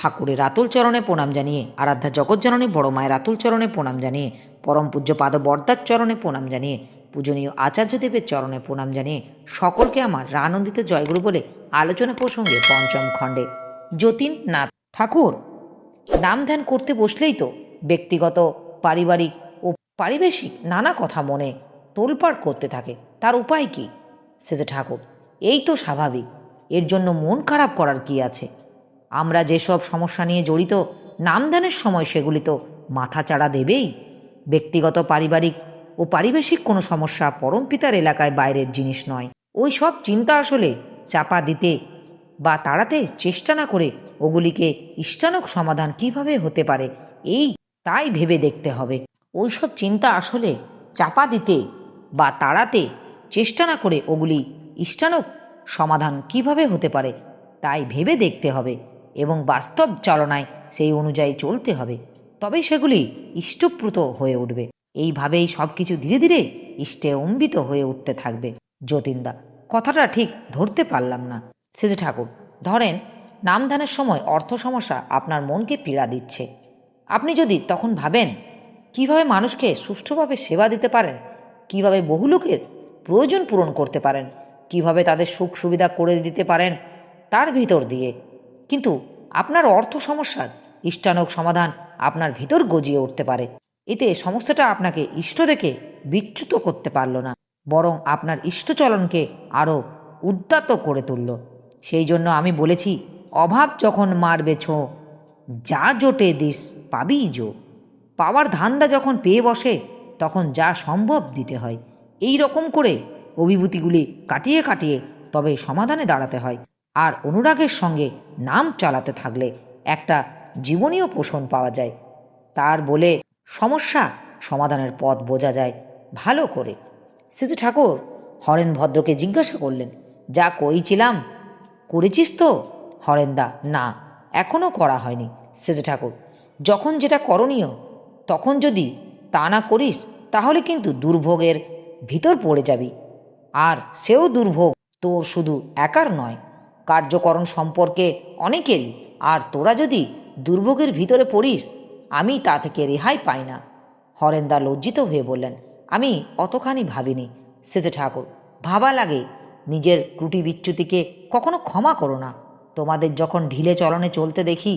ঠাকুরের আতুল চরণে প্রণাম জানিয়ে, আরাধ্যা জগৎজননী বড় মায়ের আতুল চরণে প্রণাম জানিয়ে, পরম পূজ্য পাদ বরদার চরণে প্রণাম জানিয়ে, পূজনীয় আচার্যদেবের চরণে প্রণাম জানিয়ে সকলকে আমার রানন্দিত জয়গুরু বলে আলোচনা প্রসঙ্গে পঞ্চম খণ্ডে যতীন্দ্রনাথ ঠাকুর। নাম ধ্যান করতে বসলেই তো ব্যক্তিগত, পারিবারিক ও পারিবেশিক নানা কথা মনে তোলপাড় করতে থাকে, তার উপায় কি? সেজে ঠাকুর, এই তো স্বাভাবিক, এর জন্য মন খারাপ করার কি আছে? আমরা যেসব সমস্যা নিয়ে জড়িত, নামদানের সময় সেগুলি তো মাথাচাড়া দেবেই। ব্যক্তিগত, পারিবারিক ও পারিবেশিক কোনো সমস্যা পরম পিতার এলাকায় বাইরের জিনিস নয়। ওই সব চিন্তা আসলে চাপা দিতে বা তাড়াতে চেষ্টা না করে ওগুলিকে ইষ্টানক সমাধান কিভাবে হতে পারে তাই ভেবে দেখতে হবে। ওই সব চিন্তা আসলে চাপা দিতে বা তাড়াতে চেষ্টা না করে ওগুলি ইষ্টানক সমাধান কিভাবে হতে পারে তাই ভেবে দেখতে হবে এবং বাস্তব চালনায় সেই অনুযায়ী চলতে হবে, তবে সেগুলি ইষ্টপ্রুত হয়ে উঠবে। এইভাবেই সব কিছু ধীরে ধীরে ইষ্টে অম্বিত হয়ে উঠতে থাকবে। যতীনদা, কথাটা ঠিক ধরতে পারলাম না। সেজে ঠাকুর, ধরেন নামধানের সময় অর্থ সমস্যা আপনার মনকে পীড়া দিচ্ছে। আপনি যদি তখন ভাবেন কিভাবে মানুষকে সুষ্ঠুভাবে সেবা দিতে পারেন, কিভাবে বহু লোকের প্রয়োজন পূরণ করতে পারেন, কিভাবে তাদের সুখ সুবিধা করে দিতে পারেন তার ভিতর দিয়ে, কিন্তু আপনার অর্থ সমস্যার ইষ্টানক সমাধান আপনার ভিতর গজিয়ে উঠতে পারে। এতে সমস্যাটা আপনাকে ইষ্ট দেখে বিচ্যুত করতে পারল না, বরং আপনার ইষ্টচলনকে আরও উদ্যত করে তুলল। সেই জন্য আমি বলেছি, অভাব যখন মারবে ছো, যা জোটে দিস পাবি জো। পাওয়ার ধান্দা যখন পেয়ে বসে তখন যা সম্ভব দিতে হয়। এই রকম করে অভিভূতিগুলি কাটিয়ে কাটিয়ে তবে সমাধানে দাঁড়াতে হয়। আর অনুরাগের সঙ্গে নাম চালাতে থাকলে একটা জীবনীয় পোষণ পাওয়া যায়। তার বলে সমস্যা সমাধানের পথ বোঝা যায় ভালো করে। সেজে ঠাকুর হরেন ভদ্রকে জিজ্ঞাসা করলেন, যা কইছিলাম করেছিস তো? হরেন্দা, না, এখনও করা হয়নি। সেজে ঠাকুর, যখন যেটা করণীয় তখন যদি তা না করিস তাহলে কিন্তু দুর্ভোগের ভিতর পড়ে যাবি। আর সেও দুর্ভোগ তোর শুধু একার নয়, কার্যকরণ সম্পর্কে অনেকেরই। আর তোরা যদি দুর্ভোগের ভিতরে পড়িস, আমি তা থেকে রেহাই পাই না। হরেন্দা লজ্জিত হয়ে বললেন, আমি অতখানি ভাবিনি। সেজে ঠাকুর, ভাবা লাগে, নিজের ত্রুটি বিচ্যুতিকে কখনো ক্ষমা করো না। তোমাদের যখন ঢিলে চলনে চলতে দেখি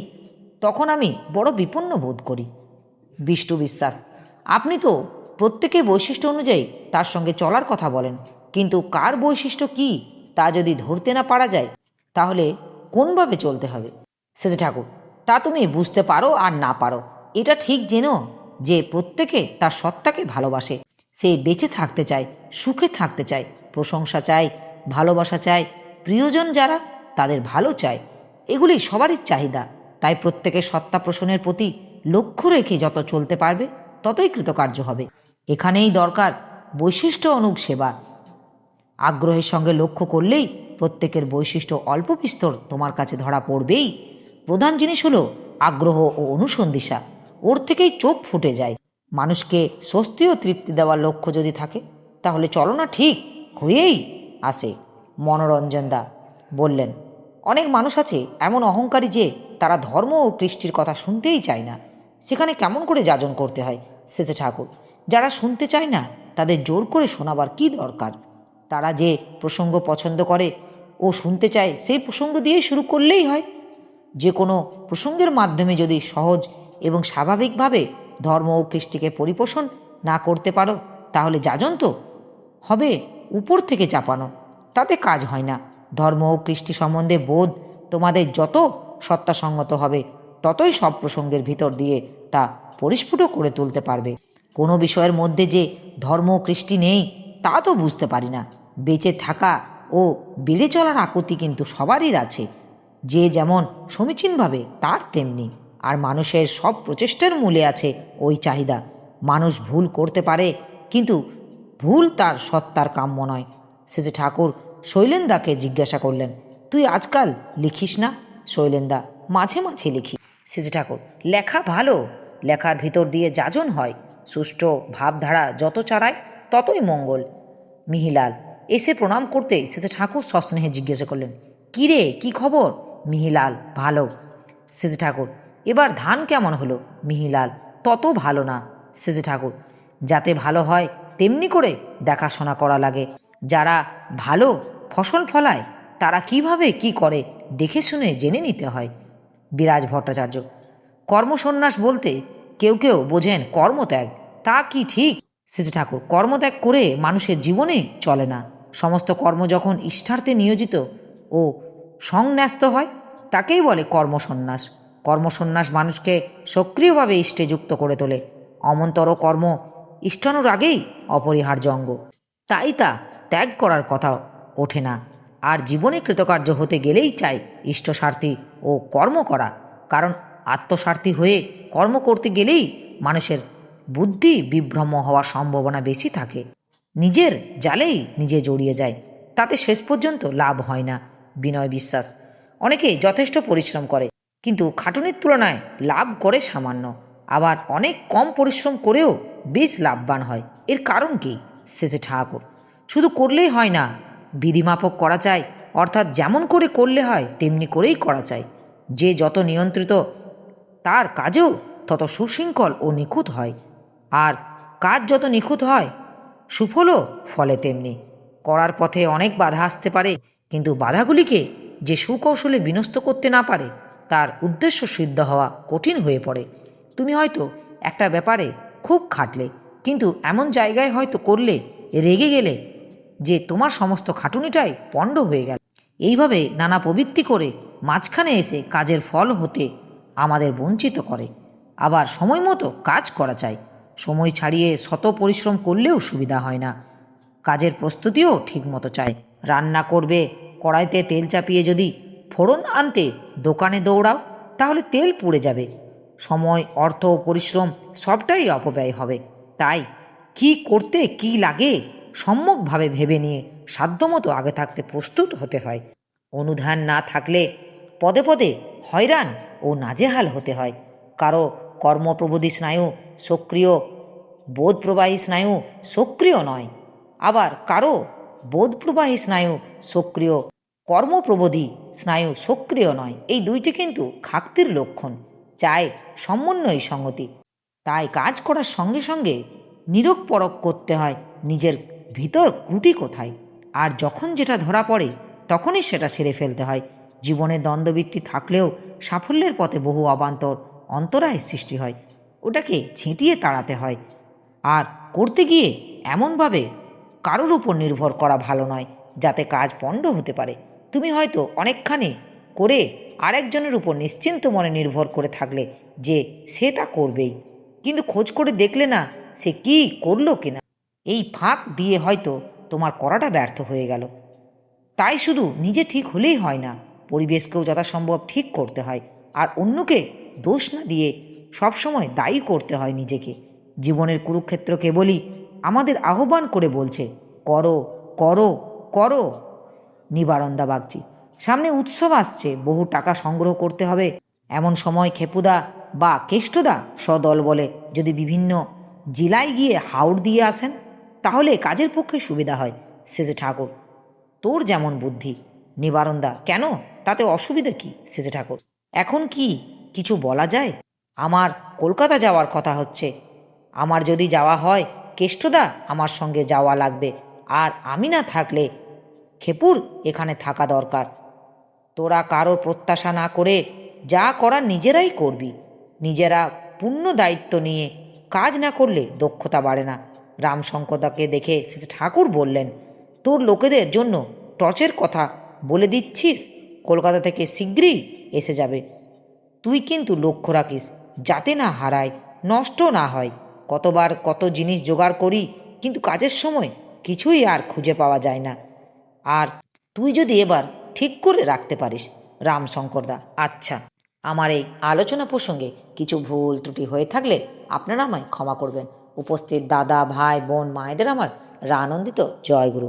তখন আমি বড় বিপন্ন বোধ করি। বিষ্ণু বিশ্বাস, আপনি তো প্রত্যেকের বৈশিষ্ট্য অনুযায়ী তার সঙ্গে চলার কথা বলেন, কিন্তু কার বৈশিষ্ট্য কি তা যদি ধরতে না পারা যায় তাহলে কোনভাবে চলতে হবে? সেজে ঠাকুর, তা তুমি বুঝতে পারো আর না পারো, এটা ঠিক জেনো যে প্রত্যেকে তার সত্তাকে ভালোবাসে। সে বেঁচে থাকতে চায়, সুখে থাকতে চায়, প্রশংসা চায়, ভালোবাসা চায়, প্রিয়জন যারা তাদের ভালো চায়। এগুলি সবারই চাহিদা। তাই প্রত্যেকের সত্তা পোষণের প্রতি লক্ষ্য রেখে যত চলতে পারবে ততই কৃতকার্য হবে। এখানেই দরকার বৈশিষ্ট্য অনুগ সেবা। আগ্রহের সঙ্গে লক্ষ্য করলেই প্রত্যেকের বৈশিষ্ট্য অল্প বিস্তর তোমার কাছে ধরা পড়বেই। প্রধান জিনিস হলো আগ্রহ ও অনুসন্ধিৎসা, ওর থেকেই চোখ ফুটে যায়। মানুষকে স্বস্তি ও তৃপ্তি দেওয়ার লক্ষ্য যদি থাকে তাহলে চলনা ঠিক হয়েই আসে। মনোরঞ্জন দা বললেন, অনেক মানুষ আছে এমন অহংকারী যে তারা ধর্ম ও কৃষ্টির কথা শুনতেই চায় না। সেখানে কেমন করে যাজন করতে হয়? সেজে ঠাকুর, যারা শুনতে চায় না তাদের জোর করে শোনাবার কি দরকার? তারা যে প্রসঙ্গ পছন্দ করে ও শুনতে চায় সেই প্রসঙ্গ দিয়ে শুরু করলেই হয়। যে কোনো প্রসঙ্গের মাধ্যমে যদি সহজ এবং স্বাভাবিকভাবে ধর্ম ও কৃষ্টিকে পরিপোষণ না করতে পারো তাহলে যাজন তো হবে উপর থেকে চাপানো, তাতে কাজ হয় না। ধর্ম ও কৃষ্টি সম্বন্ধে বোধ তোমাদের যত সত্তাসঙ্গত হবে ততই সব প্রসঙ্গের ভিতর দিয়ে তা পরিস্ফুট করে তুলতে পারবে। কোনো বিষয়ের মধ্যে যে ধর্ম ও কৃষ্টি নেই তা তো বুঝতে পারি না। বেঁচে থাকা ও বেড়ে চলার আকুতি কিন্তু সবারই আছে, যে যেমন সমীচীনভাবে তার তেমনি। আর মানুষের সব প্রচেষ্টার মূলে আছে ওই চাহিদা। মানুষ ভুল করতে পারে, কিন্তু ভুল তার সত্তার কাম্য নয়। সেজে ঠাকুর শৈলেন্দাকে জিজ্ঞাসা করলেন, তুই আজকাল লিখিস না? শৈলেন্দা, মাঝে মাঝে লিখি। সেজে ঠাকুর, লেখা ভালো, লেখার ভিতর দিয়ে যাজন হয়। সুষ্ঠু ভাবধারা যত চালায় ততই মঙ্গল। মিহিলাল এসে প্রণাম করতে সেজে ঠাকুর সস্নেহে জিজ্ঞাসা করলেন, কী রে, কী খবর? মিহিলাল, ভালো। শ্রীজি ঠাকুর: এবার ধান কেমন হলো? মিহিলাল: তত ভালো না। শ্রীজি ঠাকুর: যাতে ভালো হয় তেমনি করে দেখাশোনা করা লাগে। যারা ভালো ফসল ফলায় তারা কিভাবে কি করে দেখে শুনে জেনে নিতে হয়। বিরাজ ভট্টাচার্য: কর্মসন্ন্যাস বলতে কেউ কেউ বোঝেন কর্মত্যাগ, তা কি ঠিক? শ্রীজি ঠাকুর: কর্মত্যাগ করে মানুষের জীবনে চলে না। সমস্ত কর্ম যখন ইষ্টার্থে নিয়োজিত ও সংন্যস্ত হয় তাকেই বলে কর্মসন্ন্যাস। কর্মসন্ন্যাস মানুষকে সক্রিয়ভাবে ইষ্টে যুক্ত করে তোলে। অমন্তর কর্ম ইষ্টানুরাগেই অপরিহার্য অঙ্গ, তাই তা ত্যাগ করার কথা ওঠে না। আর জীবনে কৃতকার্য হতে গেলেই চাই ইষ্টস্বার্থী ও কর্ম করা, কারণ আত্মস্বার্থী হয়ে কর্ম করতে গেলেই মানুষের বুদ্ধি বিভ্রম হওয়ার সম্ভাবনা বেশি থাকে। নিজের জালেই নিজে জড়িয়ে যায়, তাতে শেষ পর্যন্ত লাভ হয় না। বিনয় বিশ্বাস: অনেকে যথেষ্ট পরিশ্রম করে কিন্তু খাটুনির তুলনায় লাভ করে সামান্য, আবার অনেক কম পরিশ্রম করেও বেশ লাভবান হয়। এর কারণ কি? শ্রীজি ঠাকুর: শুধু করলেই হয় না, বিধিমাফক করা চাই, অর্থাৎ যেমন করে করলে হয় তেমনি করেই করা চাই। যে যত নিয়ন্ত্রিত তার কাজও তত সুশৃঙ্খল ও নিখুঁত হয়, আর কাজ যত নিখুঁত হয় সুফলও ফলে তেমনি। করার পথে অনেক বাধা আসতে পারে, কিন্তু বাধাগুলিকে যে সুকৌশলে বিনষ্ট করতে না পারে তার উদ্দেশ্য সিদ্ধ হওয়া কঠিন হয়ে পড়ে। তুমি হয়তো একটা ব্যাপারে খুব খাটলে, কিন্তু এমন জায়গায় হয়তো করলে, রেগে গেলে যে তোমার সমস্ত খাটুনিটাই পণ্ড হয়ে গেল। এইভাবে নানা প্রবৃত্তি করে মাঝখানে এসে কাজের ফল হতে আমাদের বঞ্চিত করে। আবার সময় মতো কাজ করা চাই। সময় ছাড়িয়ে শত পরিশ্রম করলেও সুবিধা হয় না। কাজের প্রস্তুতিও ঠিকমতো চাই। রান্না করবে, কড়াইতে তেল চাপিয়ে যদি ফোড়ন আনতে দোকানে দৌড়াও তাহলে তেল পুড়ে যাবে, সময়, অর্থ, পরিশ্রম সবটাই অপব্যয় হবে। তাই কি করতে কি লাগে সম্যকভাবে ভেবে নিয়ে সাধ্যমতো আগে থাকতে প্রস্তুত হতে হয়। অনুধান না থাকলে পদে পদে হয়রান ও নাজেহাল হতে হয়। কারো কর্মপ্রবোধী স্নায়ু সক্রিয়, বোধপ্রবাহী স্নায়ু সক্রিয় নয়, আবার কারো বোধপ্রবাহী স্নায়ু সক্রিয়, কর্মপ্রবোধী স্নায়ু সক্রিয় নয়। এই দুইটি কিন্তু খাক্তির লক্ষণ, চায় সমন্বয় সংগতি। তাই কাজ করার সঙ্গে সঙ্গে নিরোগ পরখ করতে হয় নিজের ভিতর ত্রুটি কোথায়, আর যখন যেটা ধরা পড়ে তখনই সেটা সেরে ফেলতে হয়। জীবনে দ্বন্দ্ববৃত্তি থাকলেও সাফল্যের পথে বহু অবান্তর অন্তরায় সৃষ্টি হয়, ওটাকে ছেঁটিয়ে তাড়াতে হয়। আর করতে গিয়ে এমনভাবে কারোর উপর নির্ভর করা ভালো নয় যাতে কাজ পণ্ড হতে পারে। তুমি হয়তো অনেকখানি করে আরেকজনের উপর নিশ্চিন্ত মনে নির্ভর করে থাকলে যে সেটা করবেই, কিন্তু খোঁজ করে দেখলে না সে কি করলো কিনা। এই ফাঁক দিয়ে হয়তো তোমার করাটা ব্যর্থ হয়ে গেল। তাই শুধু নিজে ঠিক হলেই হয় না, পরিবেশকেও যথাসম্ভব ঠিক করতে হয়, আর অন্যকে দোষ না দিয়ে সবসময় দায়ী করতে হয় নিজেকে। জীবনের কুরুক্ষেত্র কেবলই আমাদের আহ্বান করে বলছে, করো করো করো। নিবারণদা বাগচি: সামনে উৎসব আসছে, বহু টাকা সংগ্রহ করতে হবে। এমন সময় খেপুদা বা কেষ্টদা সদল বলে যদি বিভিন্ন জেলায় গিয়ে হাওড় দিয়ে আসেন তাহলে কাজের পক্ষে সুবিধা হয়। শ্রীজি ঠাকুর: তোর যেমন বুদ্ধি। নিবারণদা: কেন, তাতে অসুবিধা কি? শ্রীজি ঠাকুর: এখন কি কিছু বলা যায়? আমার কলকাতা যাওয়ার কথা হচ্ছে। আমার যদি যাওয়া হয় কেষ্টদা আমার সঙ্গে যাওয়া লাগবে, আর আমি না থাকলে খেপুর এখানে থাকা দরকার। তোরা কারোর প্রত্যাশা না করে যা করার নিজেরাই করবি। নিজেরা পূর্ণ দায়িত্ব নিয়ে কাজ না করলে দক্ষতা বাড়ে না। রামশঙ্করদাকে দেখে শ্রী ঠাকুর বললেন, তোর লোকেদের জন্য টর্চের কথা বলে দিচ্ছিস, কলকাতা থেকে শীঘ্রই এসে যাবে। তুই কিন্তু লক্ষ্য রাখিস যাতে না হারায়, নষ্ট না হয়। কতবার কত জিনিস জোগাড় করি, কিন্তু কাজের সময় কিছুই আর খুঁজে পাওয়া যায় না। আর তুই যদি এবার ঠিক করে রাখতে পারিস। রামশঙ্করদা: আচ্ছা। আমার এই আলোচনা প্রসঙ্গে কিছু ভুল ত্রুটি হয়ে থাকলে আপনারা আমায় ক্ষমা করবেন। উপস্থিত দাদা, ভাই, বোন, মায়েদের আমার আনন্দিত জয়গুরু।